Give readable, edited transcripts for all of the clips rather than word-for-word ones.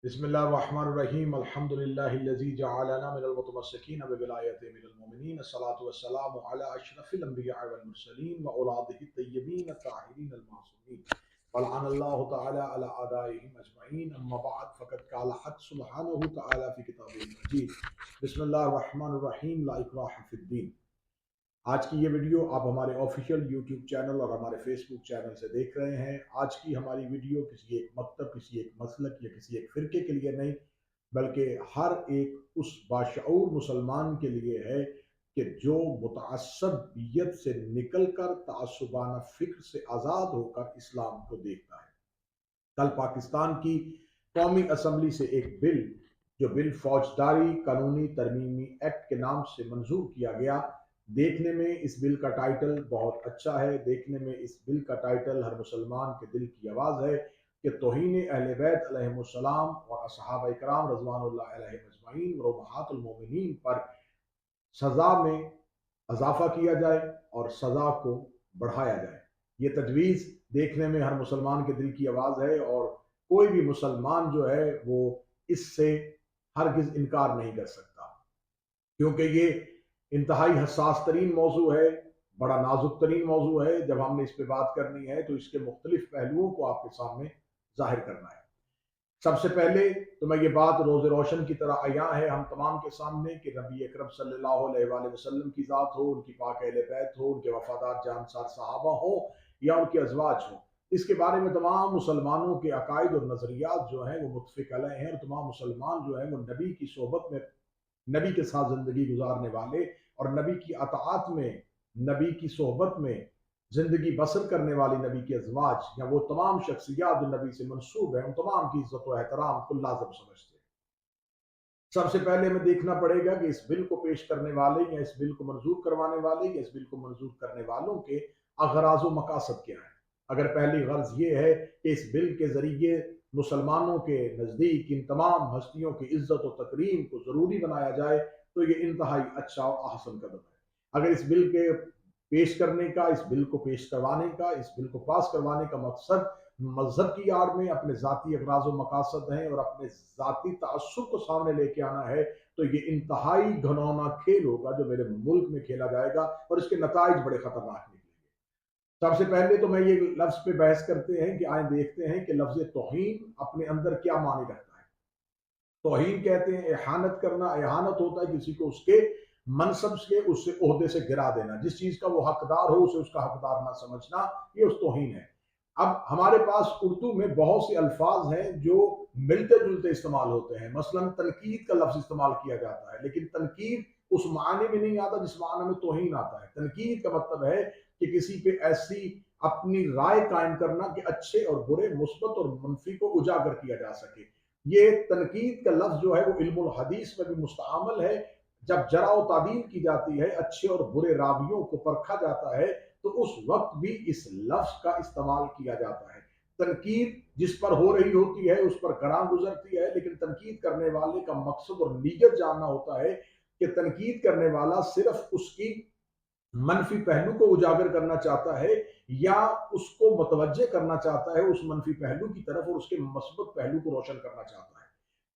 بسم اللہ الرحمن الرحیم الحمد للہ الذی جعلنا من المتمسکین بولایتہ من المؤمنین الصلاۃ والسلام علی اشرف الانبیاء والمرسلین واولادہ الطیبین الطاہرین المعصومین ولعن اللہ تعالی علی اعدائهم اجمعین اما بعد فقد قال حق سبحانہ تعالی فی کتابہ المجید بسم اللہ الرحمن الرحیم لا اکراہ فی الدین۔ آج کی یہ ویڈیو آپ ہمارے آفیشیل یوٹیوب چینل اور ہمارے فیس بک چینل سے دیکھ رہے ہیں۔ آج کی ہماری ویڈیو کسی ایک مکتب، کسی ایک مسلک یا کسی ایک فرقے کے لیے نہیں، بلکہ ہر ایک اس باشعور مسلمان کے لیے ہے کہ جو متعصبیت سے نکل کر تعصبانہ فکر سے آزاد ہو کر اسلام کو دیکھتا ہے۔ کل پاکستان کی قومی اسمبلی سے ایک بل، جو بل فوجداری قانونی ترمیمی ایکٹ کے نام سے منظور کیا گیا، دیکھنے میں اس بل کا ٹائٹل بہت اچھا ہے۔ دیکھنے میں اس بل کا ٹائٹل ہر مسلمان کے دل کی آواز ہے کہ توہین اہل بیت علیہم السلام اور اصحابہ اکرام رضوان اللہ علیہم اجمعین اور امہات المومنین پر سزا میں اضافہ کیا جائے اور سزا کو بڑھایا جائے۔ یہ تجویز دیکھنے میں ہر مسلمان کے دل کی آواز ہے اور کوئی بھی مسلمان جو ہے وہ اس سے ہرگز انکار نہیں کر سکتا، کیونکہ یہ انتہائی حساس ترین موضوع ہے، بڑا نازک ترین موضوع ہے۔ جب ہم نے اس پہ بات کرنی ہے تو اس کے مختلف پہلوؤں کو آپ کے سامنے ظاہر کرنا ہے۔ سب سے پہلے تو میں یہ بات روز روشن کی طرح عیاں ہے ہم تمام کے سامنے کہ نبی اکرم صلی اللہ علیہ وآلہ وسلم کی ذات ہو، ان کی پاک اہل بیت ہو، ان کے وفادار جانسار صحابہ ہوں یا ان کے ازواج ہوں، اس کے بارے میں تمام مسلمانوں کے عقائد اور نظریات جو ہیں وہ متفق علیہ ہیں، اور تمام مسلمان جو ہیں وہ نبی کی صحبت میں، نبی کے ساتھ زندگی گزارنے والے اور نبی کی اطاعت میں، نبی کی صحبت میں زندگی بسر کرنے والی نبی کے ازواج یا وہ تمام شخصیات جو نبی سے منسوب ہیں، ان تمام کی عزت و احترام کو لازم سمجھتے ہیں۔ سب سے پہلے ہمیں دیکھنا پڑے گا کہ اس بل کو پیش کرنے والے یا اس بل کو منظور کروانے والے یا اس بل کو منظور کرنے والوں کے اغراض و مقاصد کیا ہیں۔ اگر پہلی غرض یہ ہے کہ اس بل کے ذریعے مسلمانوں کے نزدیک ان تمام ہستیوں کی عزت و تکریم کو ضروری بنایا جائے تو یہ انتہائی اچھا و احسن قدم ہے۔ اگر اس بل کے پیش کرنے کا، اس بل کو پیش کروانے کا، اس بل کو پاس کروانے کا مقصد مذہب کی آڑ میں اپنے ذاتی اغراض و مقاصد ہیں اور اپنے ذاتی تعصب کو سامنے لے کے آنا ہے تو یہ انتہائی گھنونا کھیل ہوگا جو میرے ملک میں کھیلا جائے گا اور اس کے نتائج بڑے خطرناک نکلیں گے۔ سب سے پہلے تو میں یہ لفظ پہ بحث کرتے ہیں کہ آئیں دیکھتے ہیں کہ لفظ توہین اپنے اندر کیا معنی رکھتا ہے۔ توہین کہتے ہیں احانت کرنا، احانت ہوتا ہے کسی کو اس کے منصب سے، اس سے عہدے سے گرا دینا، جس چیز کا وہ حقدار ہو اسے اس کا حقدار نہ سمجھنا، یہ اس توہین ہے۔ اب ہمارے پاس اردو میں بہت سے الفاظ ہیں جو ملتے جلتے استعمال ہوتے ہیں، مثلا تنقید کا لفظ استعمال کیا جاتا ہے، لیکن تنقید اس معنی میں نہیں آتا جس معنی میں توہین آتا ہے۔ تنقید کا مطلب ہے کہ کسی پہ ایسی اپنی رائے قائم کرنا کہ اچھے اور برے، مثبت اور منفی کو اجاگر کیا جا سکے۔ یہ تنقید کا لفظ جو ہے وہ علم الحدیث میں بھی مستعمل ہے۔ جب جرح و تعدیل کی جاتی ہے، اچھے اور برے راویوں کو پرکھا جاتا ہے تو اس وقت بھی اس لفظ کا استعمال کیا جاتا ہے۔ تنقید جس پر ہو رہی ہوتی ہے اس پر گراں گزرتی ہے، لیکن تنقید کرنے والے کا مقصد اور نیت جاننا ہوتا ہے کہ تنقید کرنے والا صرف اس کی منفی پہلو کو اجاگر کرنا چاہتا ہے یا اس کو متوجہ کرنا چاہتا ہے اس منفی پہلو کی طرف اور اس کے مثبت پہلو کو روشن کرنا چاہتا ہے۔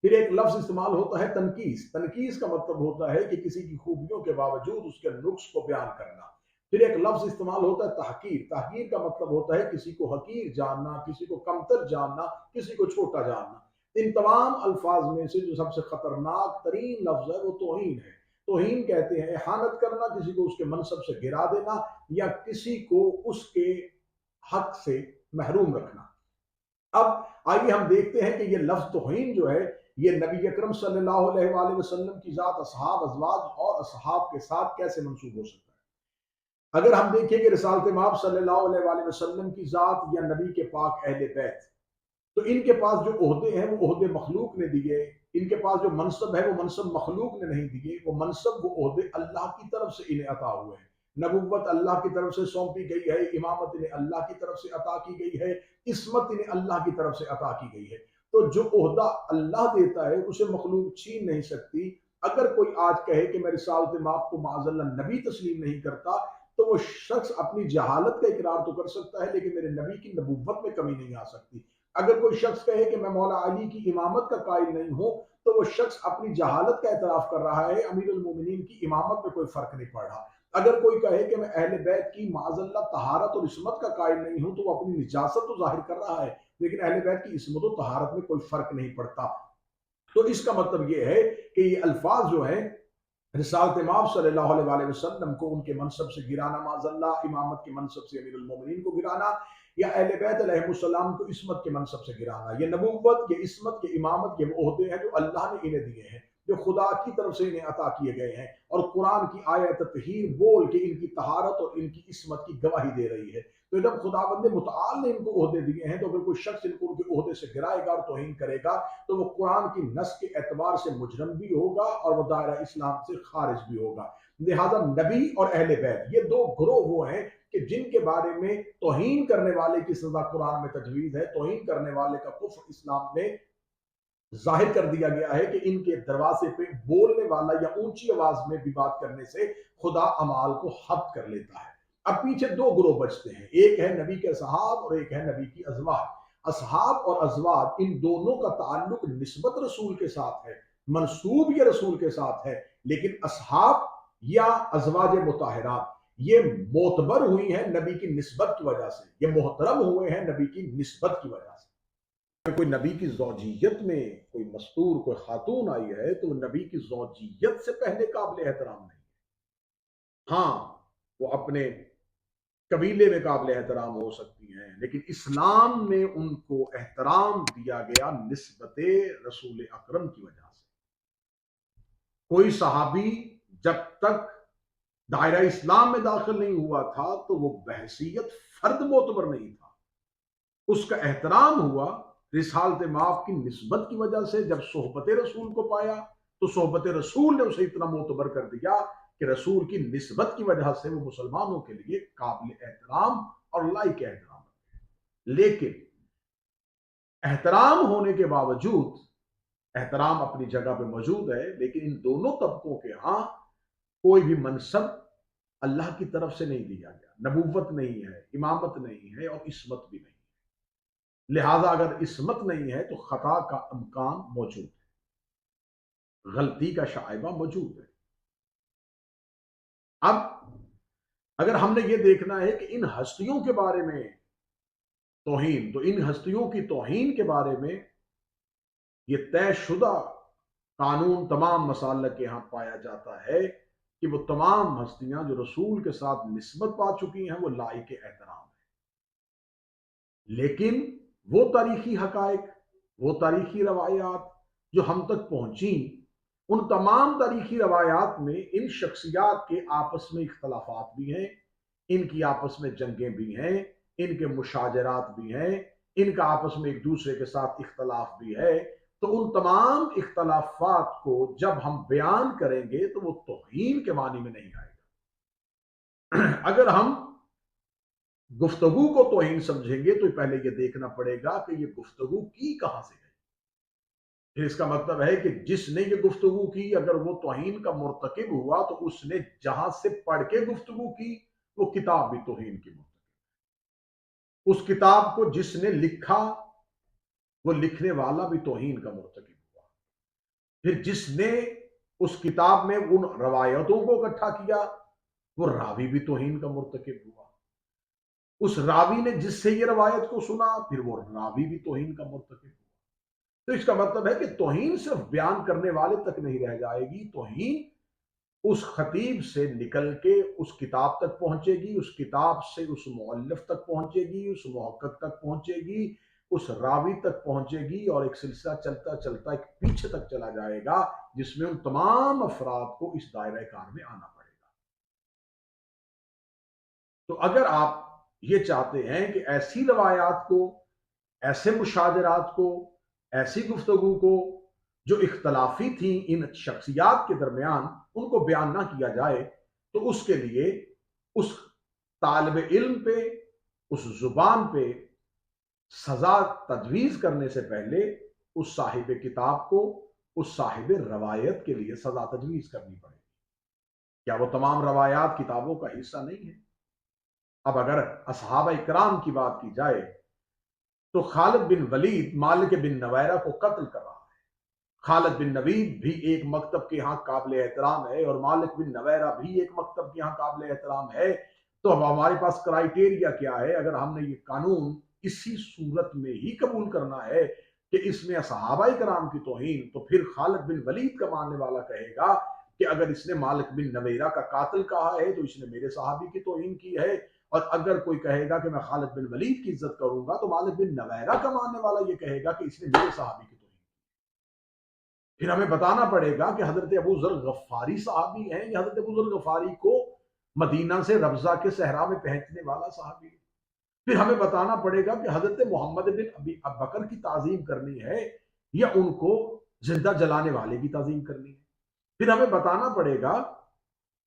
پھر ایک لفظ استعمال ہوتا ہے تنقیص۔ تنقیص کا مطلب ہوتا ہے کہ کسی کی خوبیوں کے باوجود اس کے نقص کو بیان کرنا۔ پھر ایک لفظ استعمال ہوتا ہے تحقیر۔ تحقیر کا مطلب ہوتا ہے کسی کو حقیر جاننا، کسی کو کمتر جاننا، کسی کو چھوٹا جاننا۔ ان تمام الفاظ میں سے جو سب سے خطرناک ترین لفظ ہے وہ توہین ہے۔ توہین کہتے ہیں احانت کرنا، کسی کو اس کے منصب سے گرا دینا یا کسی کو اس کے حق سے محروم رکھنا۔ اب آئیے ہم دیکھتے ہیں کہ یہ لفظ توہین جو ہے یہ نبی اکرم صلی اللہ علیہ وآلہ وسلم کی ذات، اصحاب، ازواج اور اصحاب کے ساتھ کیسے منسوب ہو سکتا ہے۔ اگر ہم دیکھیں کہ رسالت مآب صلی اللہ علیہ وآلہ وسلم کی ذات یا نبی کے پاک اہل بیت، تو ان کے پاس جو عہدے ہیں وہ عہدے مخلوق نے دیے، ان کے پاس جو منصب ہے وہ منصب مخلوق نے نہیں دیے، وہ منصب، وہ عہدے اللہ کی طرف سے انہیں عطا ہوئے ہیں۔ نبوت اللہ کی طرف سے سونپی گئی ہے، امامت انہیں اللہ کی طرف سے عطا کی گئی ہے، عصمت انہیں اللہ کی طرف سے عطا کی گئی ہے۔ تو جو عہدہ اللہ دیتا ہے اسے مخلوق چھین نہیں سکتی۔ اگر کوئی آج کہے کہ میں رسالت مآب کو معاذ اللہ نبی تسلیم نہیں کرتا تو وہ شخص اپنی جہالت کا اقرار تو کر سکتا ہے لیکن میرے نبی کی نبوت میں کمی نہیں آ سکتی۔ اگر کوئی شخص کہے کہ میں مولا علی کی امامت کا قائل نہیں ہوں تو وہ شخص اپنی جہالت کا اعتراف کر رہا ہے، امیر المومنین کی امامت میں کوئی فرق نہیں پڑ رہا۔ اگر کوئی کہے کہ میں اہل بیت کی معاذ اللہ طہارت اور عصمت کا قائل نہیں ہوں تو وہ اپنی نجاست تو ظاہر کر رہا ہے، لیکن اہل بیت کی عصمت و طہارت میں کوئی فرق نہیں پڑتا۔ تو اس کا مطلب یہ ہے کہ یہ الفاظ جو ہیں رسالت امام صلی اللہ علیہ وآلہ وسلم کو ان کے منصب سے گرانا، معاذ اللہ امامت کے منصب سے امیر المومنین کو گرانا، یا اہل بیت علیہ السلام کو عصمت کے منصب سے گرانا، یہ نبوت، یہ عصمت، یہ امامت، یہ وہ عہدے ہیں جو اللہ نے انہیں دیے ہیں، جو خدا کی طرف سے انہیں عطا کیے گئے ہیں، اور قرآن کی آیت تطہیر بول کے ان کی طہارت اور ان کی عصمت کی گواہی دے رہی ہے۔ تو جب خداوند متعال نے ان کو عہدے دیے ہیں تو اگر کوئی شخص ان کو ان کے عہدے سے گرائے گا اور توہین کرے گا تو وہ قرآن کی نص کے اعتبار سے مجرم بھی ہوگا اور وہ دائرہ اسلام سے خارج بھی ہوگا۔ لہذا نبی اور اہل بیت یہ دو گروہ وہ ہیں کہ جن کے بارے میں توہین کرنے والے کی سزا قرآن میں تجویز ہے، توہین کرنے والے کا کفر اسلام میں ظاہر کر دیا گیا ہے کہ ان کے دروازے پہ بولنے والا یا اونچی آواز میں بھی بات کرنے سے خدا اعمال کو حبط کر لیتا ہے۔ اب پیچھے دو گروہ بچتے ہیں، ایک ہے نبی کے اصحاب اور ایک ہے نبی کی ازواج۔ اصحاب اور ازواج ان دونوں کا تعلق نسبت رسول کے ساتھ ہے، منسوب یہ رسول کے ساتھ ہے، لیکن اصحاب یا ازواج مطہرات یہ معتبر ہوئی ہیں نبی کی نسبت کی وجہ سے، یہ محترم ہوئے ہیں نبی کی نسبت کی وجہ سے۔ اگر کوئی نبی کی زوجیت میں کوئی مستور کوئی خاتون آئی ہے تو وہ نبی کی زوجیت سے پہلے قابل احترام نہیں ہے۔ ہاں وہ اپنے قبیلے میں قابل احترام ہو سکتی ہیں، لیکن اسلام میں ان کو احترام دیا گیا نسبت رسول اکرم کی وجہ سے۔ کوئی صحابی جب تک دائرہ اسلام میں داخل نہیں ہوا تھا تو وہ بحیثیت فرد معتبر نہیں تھا، اس کا احترام ہوا رسالت مآب کی نسبت کی وجہ سے۔ جب صحبت رسول کو پایا تو صحبت رسول نے اسے اتنا معتبر کر دیا کہ رسول کی نسبت کی وجہ سے وہ مسلمانوں کے لیے قابل احترام اور لائق احترام ہے۔ لیکن احترام ہونے کے باوجود، احترام اپنی جگہ پہ موجود ہے، لیکن ان دونوں طبقوں کے ہاں کوئی بھی منصب اللہ کی طرف سے نہیں دیا گیا، نبوت نہیں ہے، امامت نہیں ہے اور عصمت بھی نہیں ہے۔ لہذا اگر عصمت نہیں ہے تو خطا کا امکان موجود ہے، غلطی کا شائبہ موجود ہے۔ اب اگر ہم نے یہ دیکھنا ہے کہ ان ہستیوں کے بارے میں توہین، تو ان ہستیوں کی توہین کے بارے میں یہ طے شدہ قانون تمام مسالک کے ہاں پایا جاتا ہے کہ وہ تمام ہستیاں جو رسول کے ساتھ نسبت پا چکی ہیں وہ لائق احترام ہے، لیکن وہ تاریخی حقائق، وہ تاریخی روایات جو ہم تک پہنچیں، ان تمام تاریخی روایات میں ان شخصیات کے آپس میں اختلافات بھی ہیں، ان کی آپس میں جنگیں بھی ہیں، ان کے مشاجرات بھی ہیں، ان کا آپس میں ایک دوسرے کے ساتھ اختلاف بھی ہے۔ تو ان تمام اختلافات کو جب ہم بیان کریں گے تو وہ توہین کے معنی میں نہیں آئے گا۔ اگر ہم گفتگو کو توہین سمجھیں گے تو پہلے یہ دیکھنا پڑے گا کہ یہ گفتگو کی کہاں سے گئی۔ پھر اس کا مطلب ہے کہ جس نے یہ گفتگو کی اگر وہ توہین کا مرتکب ہوا تو اس نے جہاں سے پڑھ کے گفتگو کی وہ کتاب بھی توہین کی مرتکب، اس کتاب کو جس نے لکھا وہ لکھنے والا بھی توہین کا مرتکب ہوا، پھر جس نے اس کتاب میں ان روایتوں کو اکٹھا کیا وہ راوی بھی توہین کا مرتکب ہوا، اس راوی نے جس سے یہ روایت کو سنا پھر وہ راوی بھی توہین کا مرتکب ہوا۔ تو اس کا مطلب ہے کہ توہین صرف بیان کرنے والے تک نہیں رہ جائے گی، توہین اس خطیب سے نکل کے اس کتاب تک پہنچے گی، اس کتاب سے اس مؤلف تک پہنچے گی، اس محقق تک پہنچے گی، اس راوی تک پہنچے گی، اور ایک سلسلہ چلتا چلتا ایک پیچھے تک چلا جائے گا جس میں ان تمام افراد کو اس دائرہ کار میں آنا پڑے گا۔ تو اگر آپ یہ چاہتے ہیں کہ ایسی روایات کو، ایسے مشاجرات کو، ایسی گفتگو کو جو اختلافی تھیں ان شخصیات کے درمیان ان کو بیان نہ کیا جائے تو اس کے لیے اس طالب علم پہ، اس زبان پہ سزا تجویز کرنے سے پہلے اس صاحب کتاب کو، اس صاحب روایت کے لیے سزا تجویز کرنی پڑے گی۔ کیا وہ تمام روایات کتابوں کا حصہ نہیں ہے؟ اب اگر اصحابہ اکرام کی بات کی جائے تو خالد بن ولید مالک بن نویرہ کو قتل کر رہا ہے۔ خالد بن نوید بھی ایک مکتب کے ہاں قابل احترام ہے اور مالک بن نویرہ بھی ایک مکتب کے ہاں قابل احترام ہے۔ تو اب ہمارے پاس کرائیٹیریا کیا ہے؟ اگر ہم نے یہ قانون اسی صورت میں ہی قبول کرنا ہے کہ اس میں صحابہ کرام کی توہین، تو پھر خالد بن ولید کا ماننے والا کہے گا کہ اگر اس نے مالک بن نویرہ کا قاتل کہا ہے تو اس نے میرے صحابی کی توہین کی ہے، اور اگر کوئی کہے گا کہ میں خالد بن ولید کی عزت کروں گا تو مالک بن نویرہ کا ماننے والا یہ کہے گا کہ اس نے میرے صحابی کی توہین کی۔ پھر ہمیں بتانا پڑے گا کہ حضرت ابو ذر غفاری صحابی ہیں یا حضرت ابو ذر غفاری کو مدینہ سے ربضہ کے صحرا میں پہنچنے والا صحابی ہے۔ پھر ہمیں بتانا پڑے گا کہ حضرت محمد بن ابی بکر کی تعظیم کرنی ہے یا ان کو زندہ جلانے والے کی تعظیم کرنی ہے۔ پھر ہمیں بتانا پڑے گا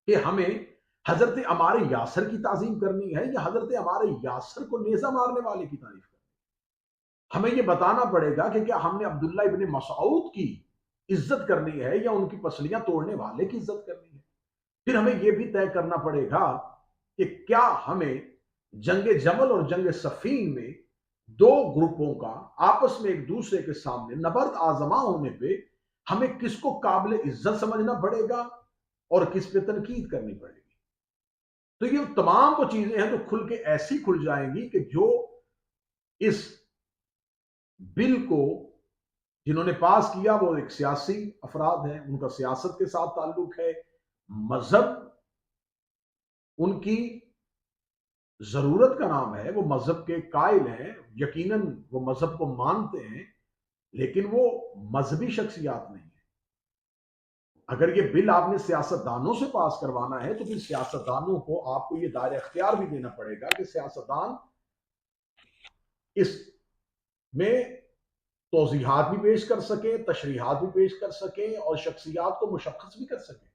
کہ ہمیں حضرت عمار یاسر کی تعظیم کرنی ہے یا حضرت عمار یاسر کو نیزہ مارنے والے کی تعریف کرنی ہے۔ ہمیں یہ بتانا پڑے گا کہ کیا ہم نے عبداللہ ابن مسعود کی عزت کرنی ہے یا ان کی پسلیاں توڑنے والے کی عزت کرنی ہے۔ پھر ہمیں یہ بھی طے کرنا پڑے گا کہ کیا ہمیں جنگ جمل اور جنگ صفین میں دو گروپوں کا آپس میں ایک دوسرے کے سامنے نبرد آزما ہونے پہ ہمیں کس کو قابل عزت سمجھنا پڑے گا اور کس پہ تنقید کرنی پڑے گی۔ تو یہ تمام وہ چیزیں ہیں جو کھل کے ایسی کھل جائیں گی کہ جو اس بل کو جنہوں نے پاس کیا وہ ایک سیاسی افراد ہیں، ان کا سیاست کے ساتھ تعلق ہے، مذہب ان کی ضرورت کا نام ہے، وہ مذہب کے قائل ہیں، یقیناً وہ مذہب کو مانتے ہیں، لیکن وہ مذہبی شخصیات نہیں ہیں۔ اگر یہ بل آپ نے سیاستدانوں سے پاس کروانا ہے تو پھر سیاستدانوں کو آپ کو یہ دائرہ اختیار بھی دینا پڑے گا کہ سیاستدان اس میں توضیحات بھی پیش کر سکیں، تشریحات بھی پیش کر سکیں اور شخصیات کو مشخص بھی کر سکیں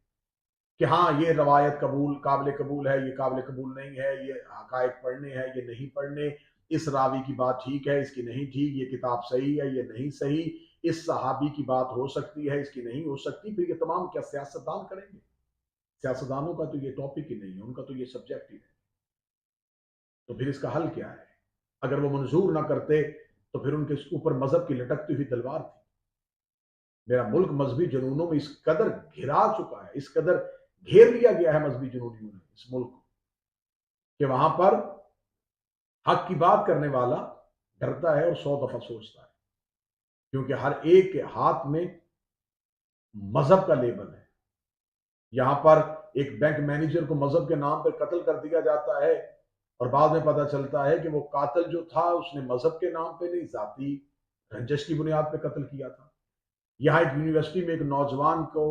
کہ ہاں یہ روایت قابل قبول ہے، یہ قابل قبول نہیں ہے، یہ حقائق پڑھنے ہیں، یہ نہیں پڑھنے، اس راوی کی بات ٹھیک ہے، اس کی نہیں ٹھیک، یہ کتاب صحیح ہے، یہ نہیں صحیح، اس صحابی کی بات ہو سکتی ہے، اس کی نہیں ہو سکتی۔ پھر یہ تمام کیا سیاستدان کریں گے؟ سیاستدانوں کا تو یہ ٹاپک ہی نہیں ہے، ان کا تو یہ سبجیکٹ ہی نہیں۔ تو پھر اس کا حل کیا ہے؟ اگر وہ منظور نہ کرتے تو پھر ان کے اوپر مذہب کی لٹکتی ہوئی تلوار تھی۔ میرا ملک مذہبی جنونوں میں اس قدر گھرا چکا ہے، اس قدر گھیر لیا گیا ہے مذہبی جنونیوں نے اس ملک کو کہ وہاں پر حق کی بات کرنے والا ڈرتا ہے اور 100 دفعہ سوچتا ہے، کیونکہ ہر ایک کے ہاتھ میں مذہب کا لیبل ہے۔ یہاں پر ایک بینک مینیجر کو مذہب کے نام پر قتل کر دیا جاتا ہے اور بعد میں پتہ چلتا ہے کہ وہ قاتل جو تھا اس نے مذہب کے نام پہ نہیں، ذاتی رنجش کی بنیاد پہ قتل کیا تھا۔ یہاں ایک یونیورسٹی میں ایک نوجوان کو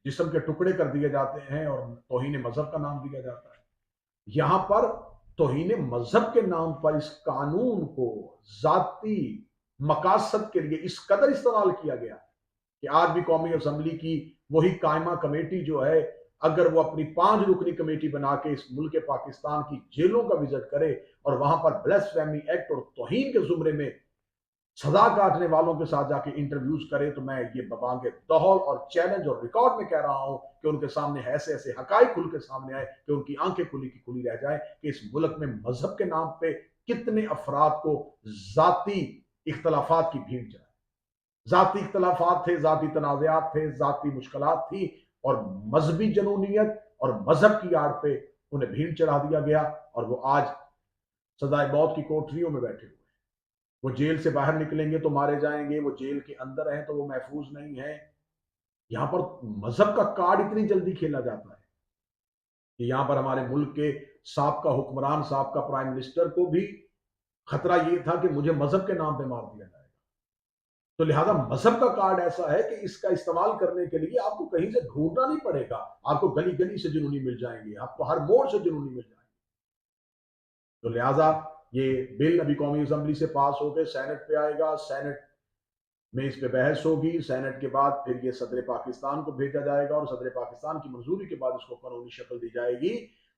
جسم کے ٹکڑے کر دیے جاتے ہیں اور توہین مذہب کا نام دیا جاتا ہے۔ یہاں پر توہین مذہب کے نام پر اس قانون کو ذاتی مقاصد کے لیے اس قدر استعمال کیا گیا کہ آج بھی قومی اسمبلی کی وہی قائمہ کمیٹی جو ہے، اگر وہ اپنی 5 رکنی کمیٹی بنا کے اس ملک پاکستان کی جیلوں کا وزٹ کرے اور وہاں پر بلیسفیمی ایکٹ اور توہین کے زمرے میں سزا کاٹنے والوں کے ساتھ جا کے انٹرویوز کرے، تو میں یہ ببانگ دہل اور چیلنج اور ریکارڈ میں کہہ رہا ہوں کہ ان کے سامنے ایسے ایسے حقائق کھل کے سامنے آئے کہ ان کی آنکھیں کھلی کی کھلی رہ جائیں کہ اس ملک میں مذہب کے نام پہ کتنے افراد کو ذاتی اختلافات کی بھیڑ چڑھائی۔ ذاتی اختلافات تھے، ذاتی تنازعات تھے، ذاتی مشکلات تھی، اور مذہبی جنونیت اور مذہب کی آڑ پہ انہیں بھیڑ چڑھا دیا گیا، اور وہ آج سزائے موت کی کوٹریوں میں بیٹھے ہوئے۔ وہ جیل سے باہر نکلیں گے تو مارے جائیں گے، وہ جیل کے اندر ہیں تو وہ محفوظ نہیں ہیں۔ یہاں پر مذہب کا کارڈ اتنی جلدی کھیلا جاتا ہے کہ یہاں پر ہمارے ملک کے سابقہ حکمران، سابقہ پرائم منسٹر کو بھی خطرہ یہ تھا کہ مجھے مذہب کے نام پہ مار دیا جائے گا۔ تو لہذا مذہب کا کارڈ ایسا ہے کہ اس کا استعمال کرنے کے لیے آپ کو کہیں سے ڈھونڈنا نہیں پڑے گا، آپ کو گلی گلی سے جنونی مل جائیں گے، آپ کو ہر موڑ سے جنونی مل جائیں گے۔ تو لہذا یہ بل ابھی قومی اسمبلی سے پاس ہو کے سینٹ پہ آئے گا، سینٹ میں اس پہ بحث ہوگی، سینٹ کے بعد پھر یہ صدر پاکستان کو بھیجا جائے گا اور صدر پاکستان کی منظوری کے بعد اس کو قانونی شکل دی جائے گی۔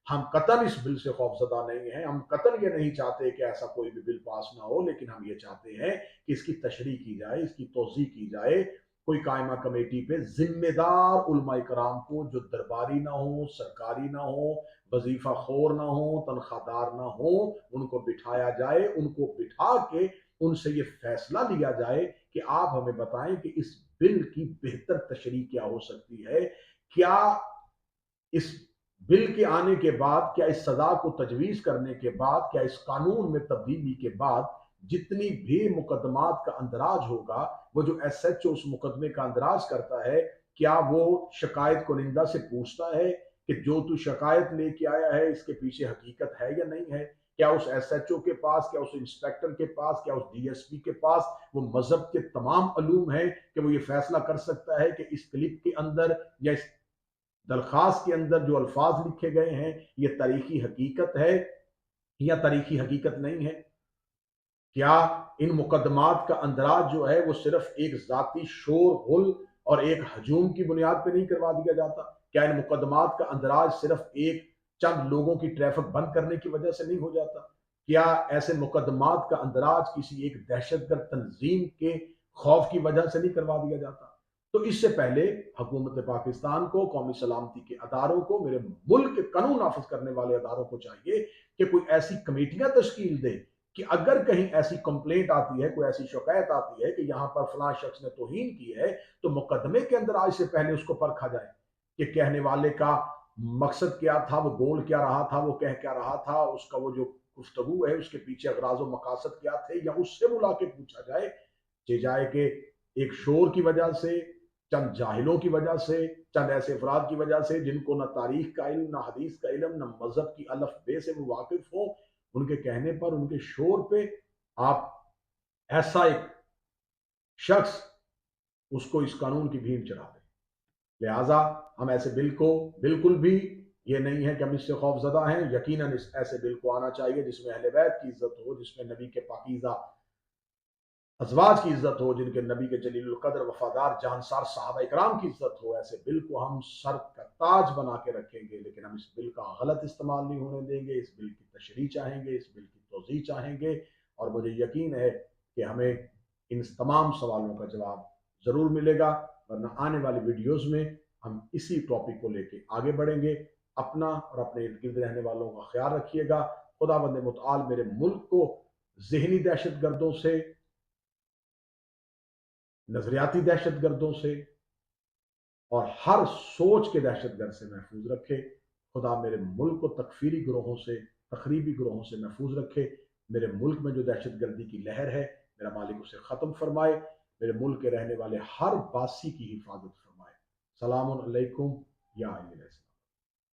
ہم قطعاً اس بل سے خوفزدہ نہیں ہیں، ہم قطعاً یہ نہیں چاہتے کہ ایسا کوئی بھی بل پاس نہ ہو، لیکن ہم یہ چاہتے ہیں کہ اس کی تشریح کی جائے، اس کی توضیح کی جائے، کوئی قائمہ کمیٹی پہ ذمہ دار علماء کرام کو جو درباری نہ ہوں، سرکاری نہ ہوں، وظیفہ خور نہ ہوں، تنخواہ دار نہ ہوں، ان کو بٹھایا جائے، ان کو بٹھا کے ان سے یہ فیصلہ لیا جائے کہ آپ ہمیں بتائیں کہ اس بل کی بہتر تشریح کیا ہو سکتی ہے، کیا اس بل کے آنے کے بعد، کیا اس سزا کو تجویز کرنے کے بعد، کیا اس قانون میں تبدیلی کے بعد جتنی بھی مقدمات کا اندراج ہوگا، وہ جو ایس ایچ او اس مقدمے کا اندراج کرتا ہے، کیا وہ شکایت کنندہ سے پوچھتا ہے کہ جو تو شکایت لے کے آیا ہے اس کے پیچھے حقیقت ہے یا نہیں ہے؟ کیا اس ایس ایچ او کے پاس، کیا اس انسپیکٹر کے پاس، کیا اس ڈی ایس پی کے پاس وہ مذہب کے تمام علوم ہیں کہ وہ یہ فیصلہ کر سکتا ہے کہ اس کلپ کے اندر یا اس درخواست کے اندر جو الفاظ لکھے گئے ہیں یہ تاریخی حقیقت ہے یا تاریخی حقیقت نہیں ہے؟ کیا ان مقدمات کا اندراج جو ہے وہ صرف ایک ذاتی شور غل اور ایک ہجوم کی بنیاد پہ نہیں کروا دیا جاتا؟ کیا ان مقدمات کا اندراج صرف ایک چند لوگوں کی ٹریفک بند کرنے کی وجہ سے نہیں ہو جاتا؟ کیا ایسے مقدمات کا اندراج کسی ایک دہشت گرد تنظیم کے خوف کی وجہ سے نہیں کروا دیا جاتا؟ تو اس سے پہلے حکومت پاکستان کو، قومی سلامتی کے اداروں کو، میرے ملک کے قانون نافذ کرنے والے اداروں کو چاہیے کہ کوئی ایسی کمیٹیاں تشکیل دے کہ اگر کہیں ایسی کمپلینٹ آتی ہے، کوئی ایسی شکایت آتی ہے کہ یہاں پر فلاں شخص نے توہین کی ہے، تو مقدمے کے اندر آج سے پہلے اس کو پرکھا جائے کہ کہنے والے کا مقصد کیا تھا، وہ بول کیا رہا تھا، وہ کہہ کیا رہا تھا، اس کا وہ جو گفتگو ہے اس کے پیچھے اغراض و مقاصد کیا تھے، یا اس سے بلا کے پوچھا جائے کہ ایک شور کی وجہ سے، چند جاہلوں کی وجہ سے، چند ایسے افراد کی وجہ سے جن کو نہ تاریخ کا علم، نہ حدیث کا علم، نہ مذہب کی الف بے سے وہ واقف ہوں، ان کے کہنے پر، ان کے شور پہ آپ ایسا ایک شخص اس کو اس قانون کی بھیم چڑھا دیں؟ لہٰذا ہم ایسے بل کو بالکل بھی یہ نہیں ہے کہ ہم اس سے خوف زدہ ہیں، یقیناً اس ایسے بل کو آنا چاہیے جس میں اہل بیت کی عزت ہو، جس میں نبی کے پاکیزہ ازواج کی عزت ہو، جن کے نبی کے جلیل القدر وفادار جانسار صحابہ اکرام کی عزت ہو۔ ایسے بل کو ہم سر کا تاج بنا کے رکھیں گے، لیکن ہم اس بل کا غلط استعمال نہیں ہونے دیں گے۔ اس بل کی تشریح چاہیں گے، اس بل کی توضیح چاہیں گے، اور مجھے یقین ہے کہ ہمیں ان تمام سوالوں کا جواب ضرور ملے گا، ورنہ آنے والی ویڈیوز میں ہم اسی ٹاپک کو لے کے آگے بڑھیں گے۔ اپنا اور اپنے ارد گرد رہنے والوں کا خیال رکھیے گا۔ خدا بند متعال میرے ملک کو ذہنی دہشت گردوں سے، نظریاتی دہشت گردوں سے اور ہر سوچ کے دہشت گرد سے محفوظ رکھے۔ خدا میرے ملک کو تکفیری گروہوں سے، تخریبی گروہوں سے محفوظ رکھے۔ میرے ملک میں جو دہشت گردی کی لہر ہے، میرا مالک اسے ختم فرمائے۔ میرے ملک کے رہنے والے ہر باسی کی حفاظت فرمائے۔ سلام علیکم یا